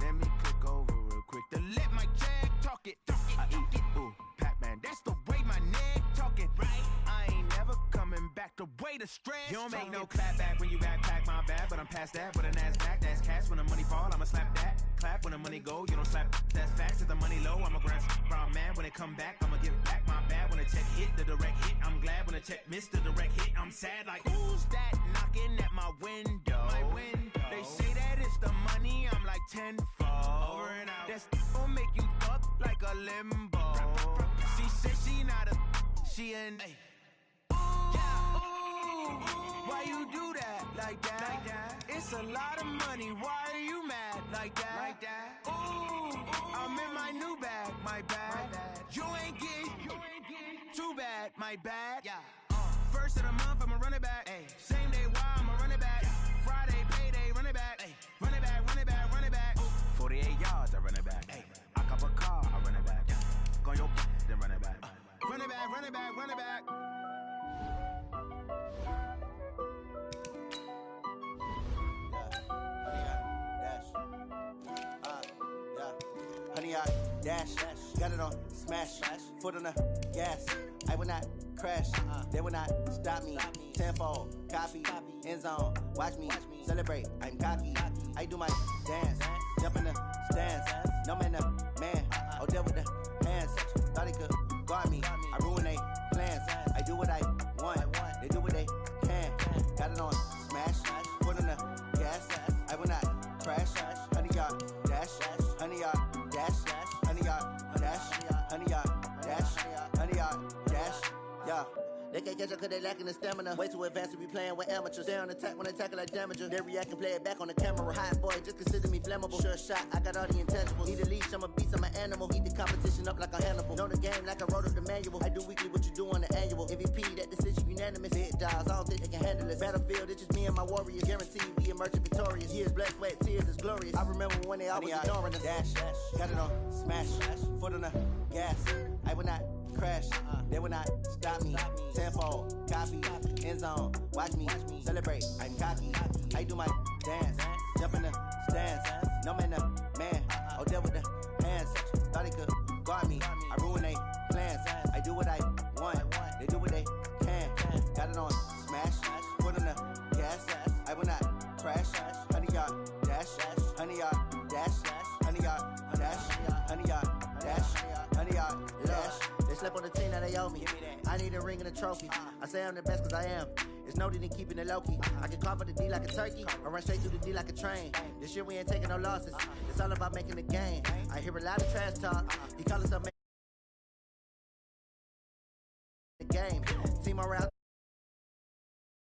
Let me click over real quick to let my check talk it. I eat it, ooh, Pac-Man. That's the way my neck talking. Right? I ain't never coming back the way the stress. You don't make no clap back when you backpack my bad, but I'm past that with an ass back. That's cash when the money fall, I'ma slap that. Clap when the money go, you don't slap. That's facts. If the money low, I'ma grab brown man. When it come back, I'ma give back my bad. When the check hit, the direct hit. I'm glad when the check missed the direct hit. I'm sad like who's that knocking at my window? My window. They say that it's the money, I'm like tenfold. Over and out. That's gon' make you up like a limbo. She said she not a, she an. Why you do that like that? It's a lot of money, why are you mad like that? Ooh, I'm in my new bag, my bad. You ain't geek, too bad, my bad. First of the month, I'ma run it back. Same day, why I'ma run it back. Friday, payday, run it back. Run it back, run it back, run it back. 48 yards, I run it back. I cop a car, I run it back. Go your then run it back. Run it back, run it back, run it back. Honey, I dash, got it on smash, foot on the gas. I will not crash, they will not stop me. Tenfold, copy, end zone, watch me celebrate. I'm cocky, I do my dance, jump in the stands. No man, the man, oh deal with the hands. Thought he could guard me, I ruin they plans. I do what I want, they do what they can. Got it on smash, foot on the gas. I will not crash, honey, y'all dash, honey, y'all dash, honey, y'all dash, honey, y'all dash, honey, y'all dash, yeah. They can't catch up cause they lacking the stamina. Way too advanced to be playing with amateurs. Stay on attack when I tackle like damager. They react and play it back on the camera. Hot boy, just consider me flammable. Sure shot, I got all the intangibles. Need a leash, I'm a beast, I'm an animal. Heat the competition up like a Hannibal. Know the game like I wrote up the manual. I do weekly what you do on the annual. MVP, that decision unanimous. Hit dials, I don't think they can handle it. Battlefield, it's just me and my warriors. Guaranteed we emerge victorious. Years, blood, sweat, tears is glorious. I remember when they always ignoring us. Dash, got it on smash, foot on the gas. I will not crash, they will not stop me. Tenfold, copy, end zone, watch me celebrate. I'm cocky, I do my dance, jump in the stands. No man, the man, oh deal with the hands. Thought he could guard me, I ruin they plans. I do what I want, they do what they can. Got it on smash, foot on the gas. I will not crash, honey, y'all dash, honey, y'all dash, honey, y'all dash, honey, y'all dash, honey, y'all dash. They slept on the team that they owe me. I need a ring and a trophy. I say I'm the best cause I am. It's no need in keeping it low-key. I can cover the D like a turkey or run straight through the D like a train. This year we ain't taking no losses. It's all about making the game. I hear a lot of trash talk. He call us up the game. Team around.